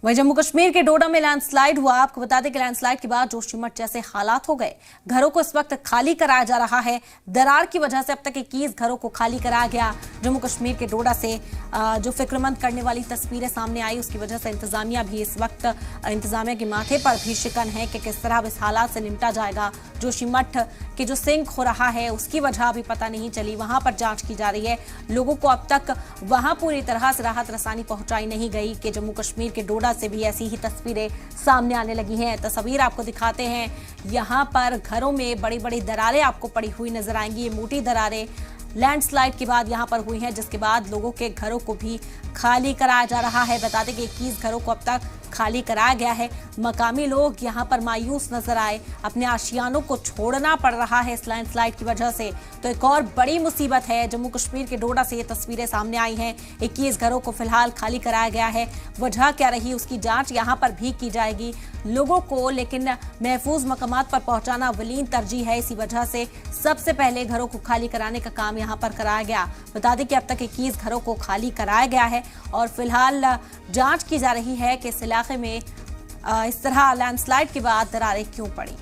वहीं जम्मू कश्मीर के डोडा में लैंडस्लाइड हुआ। आपको बता दें कि लैंडस्लाइड के बाद जोशीमठ जैसे हालात हो गए। घरों को इस वक्त खाली कराया जा रहा है। दरार की वजह से अब तक 21 घरों को खाली कराया गया। जम्मू कश्मीर के डोडा से जो फिक्रमंद करने वाली तस्वीरें सामने आई, उसकी वजह से इंतजामिया भी इस वक्त इंतजामिया के माथे पर भी शिकन है कि किस तरह इस हालात से निपटा जाएगा। जोशीमठ के जो सिंक हो रहा है उसकी वजह अभी पता नहीं चली, वहां पर जांच की जा रही है। लोगों को अब तक वहां पूरी तरह से राहत रसानी पहुंचाई नहीं गई कि जम्मू कश्मीर के डोडा से भी ऐसी ही तस्वीरें सामने आने लगी हैं। तस्वीर आपको दिखाते हैं, यहां पर घरों में बड़ी बड़ी दरारें आपको पड़ी हुई नजर आएंगी। ये मोटी दरारें लैंडस्लाइड के बाद यहां पर हुई हैं, जिसके बाद लोगों के घरों को भी खाली कराया जा रहा है। बता दें कि 21 घरों को अब तक खाली कराया गया है। मकामी लोग यहां पर मायूस नजर आए, अपने आशियानों को छोड़ना पड़ रहा है इस लैंडस्लाइड की वजह से। तो एक और बड़ी मुसीबत है, जम्मू कश्मीर के डोडा से ये तस्वीरें सामने आई हैं। 21 घरों को फिलहाल खाली कराया गया है। वजह क्या रही उसकी जांच यहां पर भी की जाएगी। लोगों को लेकिन महफूज मकामात पर पहुंचाना वलीन तरजीह है, इसी वजह से सबसे पहले घरों को खाली कराने का काम यहां पर कराया गया। बता दें कि अब तक 21 घरों को खाली कराया गया है और फिलहाल जांच की जा रही है कि इस इलाके में इस तरह लैंडस्लाइड के बाद दरारें क्यों पड़ी।